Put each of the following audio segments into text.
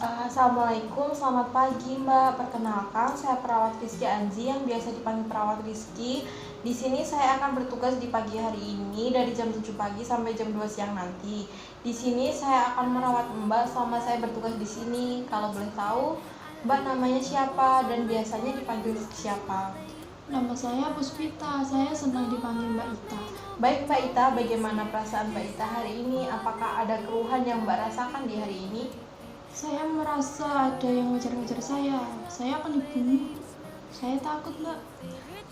Assalamualaikum, selamat pagi Mbak. Perkenalkan, saya perawat Rizky Anji yang biasa dipanggil perawat Rizky. Di sini saya akan bertugas di pagi hari ini dari jam 7 pagi sampai jam 2 siang nanti. Di sini saya akan merawat Mbak selama saya bertugas di sini. Kalau boleh tahu, Mbak namanya siapa dan biasanya dipanggil siapa? Nama saya Puspita, saya senang dipanggil Mbak Ita. Baik Mbak Ita, bagaimana perasaan Mbak Ita hari ini? Apakah ada keluhan yang Mbak rasakan di hari ini? Saya merasa ada yang ngejar-ngejar saya akan dibunuh. Saya takut, Mbak.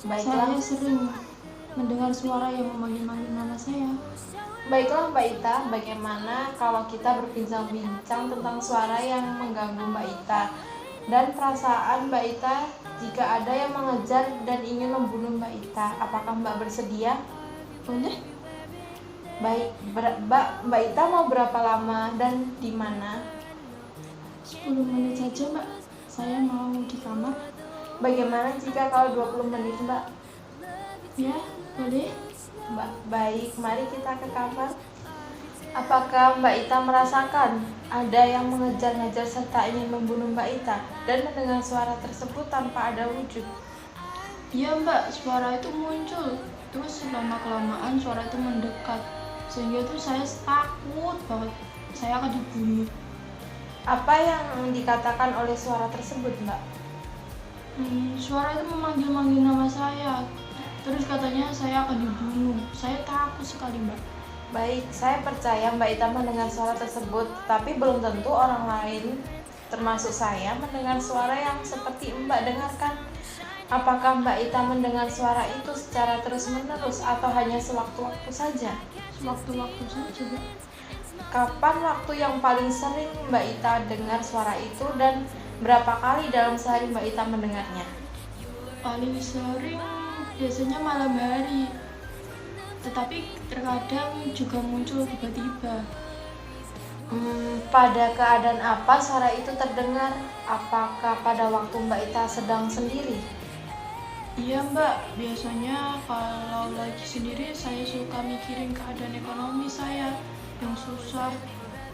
Baiklah. Saya sering mendengar suara yang memanggil-manggil nama saya. Baiklah Mbak Ita, bagaimana kalau kita berbincang-bincang tentang suara yang mengganggu Mbak Ita dan perasaan Mbak Ita jika ada yang mengejar dan ingin membunuh Mbak Ita? Apakah Mbak bersedia? Boleh? Baik, Mbak Ita mau berapa lama dan di mana? 10 menit saja, Mbak. Saya mau di kamar. Bagaimana jika kalau 20 menit Mbak? Ya, boleh. Mbak, baik, mari kita ke kamar. Apakah Mbak Ita merasakan ada yang mengejar-ngejar serta ingin membunuh Mbak Ita dan mendengar suara tersebut tanpa ada wujud? Iya, Mbak, suara itu muncul. Terus lama-kelamaan suara itu mendekat. Sehingga itu saya takut banget. Saya akan dibunuh. Apa yang dikatakan oleh suara tersebut, Mbak? Suara itu memanggil-manggil nama saya. Terus katanya saya akan dibunuh. Saya takut sekali, Mbak. Baik, saya percaya Mbak Ita mendengar suara tersebut, tapi belum tentu orang lain, termasuk saya, mendengar suara yang seperti Mbak dengarkan. Apakah Mbak Ita mendengar suara itu secara terus-menerus atau hanya sewaktu-waktu saja? Sewaktu-waktu saja, Mbak. Kapan waktu yang paling sering Mbak Ita dengar suara itu dan berapa kali dalam sehari Mbak Ita mendengarnya? Paling sering biasanya malam hari, tetapi terkadang juga muncul tiba-tiba. Pada keadaan apa suara itu terdengar? Apakah pada waktu Mbak Ita sedang sendiri? Iya, Mbak, biasanya kalau lagi sendiri saya suka mikirin keadaan ekonomi saya yang susah.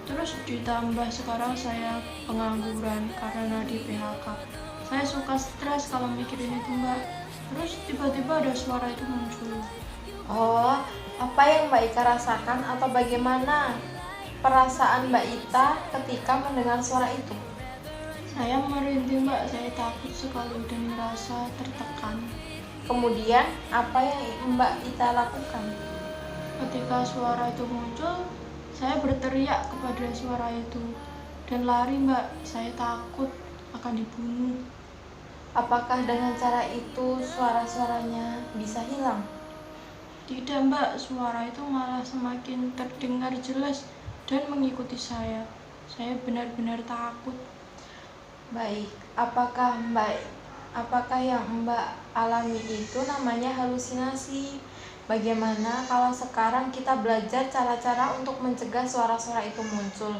Terus ditambah sekarang saya pengangguran karena di PHK. Saya suka stres kalau mikirin itu, Mbak. Terus tiba-tiba ada suara itu muncul. Oh, apa yang Mbak Ita rasakan atau bagaimana perasaan Mbak Ita ketika mendengar suara itu? Saya merinding, Mbak. Saya takut sekali dan merasa tertekan. Kemudian, apa yang Mbak Ita lakukan? Ketika suara itu muncul, saya berteriak kepada suara itu dan lari, Mbak. Saya takut akan dibunuh. Apakah dengan cara itu suara-suaranya bisa hilang? Tidak, Mbak. Suara itu malah semakin terdengar jelas dan mengikuti saya. Saya benar-benar takut. Baik, apakah yang Mbak alami itu namanya halusinasi? Bagaimana kalau sekarang kita belajar cara-cara untuk mencegah suara-suara itu muncul?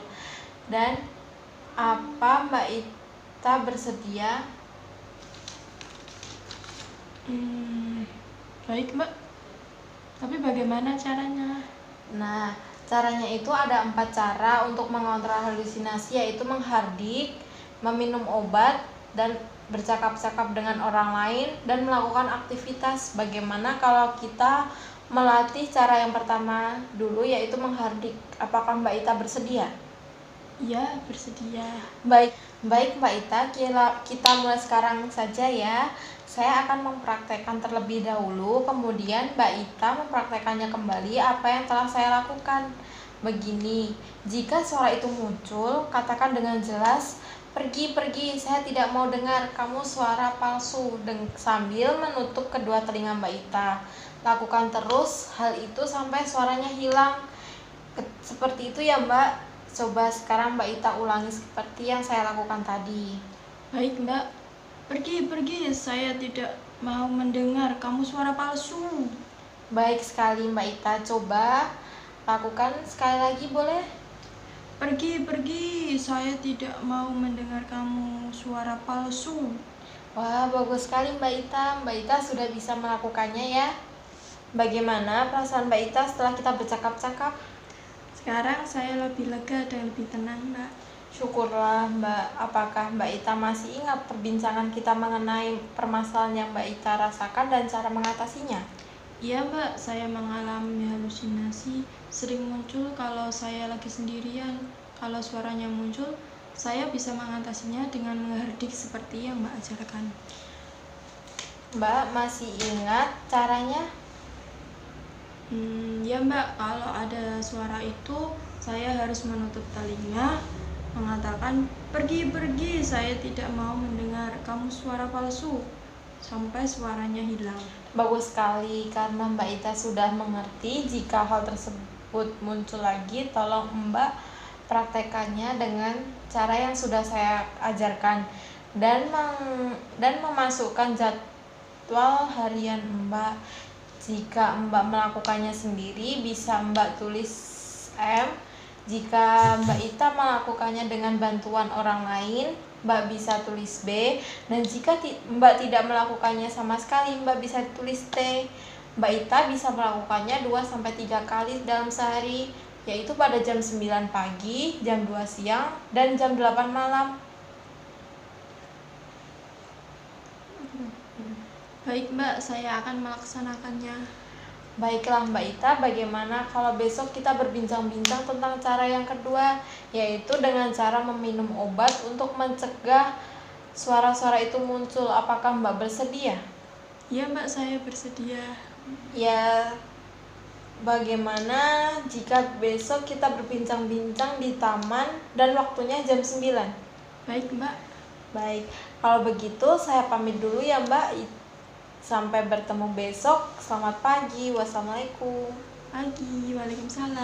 Dan apa Mbak Ita bersedia? Baik, Mbak. Tapi bagaimana caranya? Nah, caranya itu ada 4 cara untuk mengontrol halusinasi, yaitu menghardik, meminum obat, dan bercakap-cakap dengan orang lain, dan melakukan aktivitas. Bagaimana kalau kita melatih cara yang pertama dulu, yaitu menghardik? Apakah Mbak Ita bersedia? Ya, bersedia. Baik Mbak Ita, kita mulai sekarang saja ya. Saya akan mempraktekkan terlebih dahulu, kemudian Mbak Ita mempraktekannya kembali apa yang telah saya lakukan. Begini, jika suara itu muncul, katakan dengan jelas, pergi, saya tidak mau dengar, kamu suara palsu, sambil menutup kedua telinga Mbak Ita. Lakukan terus hal itu sampai suaranya hilang. Seperti itu ya Mbak. Coba sekarang Mbak Ita ulangi seperti yang saya lakukan tadi. Baik, Mbak. Pergi, saya tidak mau mendengar kamu suara palsu. Baik sekali Mbak Ita, coba lakukan sekali lagi boleh? Pergi, saya tidak mau mendengar kamu suara palsu. Wah, bagus sekali Mbak Ita. Mbak Ita sudah bisa melakukannya ya. Bagaimana perasaan Mbak Ita setelah kita bercakap-cakap? Sekarang saya lebih lega dan lebih tenang, Mbak. Syukurlah Mbak. Apakah Mbak Ita masih ingat perbincangan kita mengenai permasalahan yang Mbak Ita rasakan dan cara mengatasinya? Iya Mbak, saya mengalami halusinasi sering muncul kalau saya lagi sendirian. Kalau suaranya muncul, saya bisa mengatasinya dengan mengherdik seperti yang Mbak ajarkan. Mbak masih ingat caranya? Ya Mbak, kalau ada suara itu, saya harus menutup telinga, mengatakan, pergi, saya tidak mau mendengar kamu suara palsu, sampai suaranya hilang. Bagus sekali, karena Mbak Ita sudah mengerti. Jika hal tersebut muncul lagi, tolong Mbak praktekannya dengan cara yang sudah saya ajarkan dan memasukkan jadwal harian Mbak. Jika Mbak melakukannya sendiri, bisa Mbak tulis M. Jika Mbak Ita melakukannya dengan bantuan orang lain, Mbak bisa tulis B. Dan jika Mbak tidak melakukannya sama sekali, Mbak bisa tulis T. Mbak Ita bisa melakukannya 2-3 kali dalam sehari, yaitu pada jam 9 pagi, jam 2 siang, dan jam 8 malam. Baik Mbak, saya akan melaksanakannya. Baiklah Mbak Ita, bagaimana kalau besok kita berbincang-bincang tentang cara yang kedua, yaitu dengan cara meminum obat untuk mencegah suara-suara itu muncul. Apakah Mbak bersedia? Iya Mbak, saya bersedia. Ya, bagaimana jika besok kita berbincang-bincang di taman dan waktunya jam 9? Baik Mbak. Baik, kalau begitu saya pamit dulu ya Mbak. Sampai bertemu besok. Selamat pagi. Wassalamualaikum. Pagi, waalaikumsalam.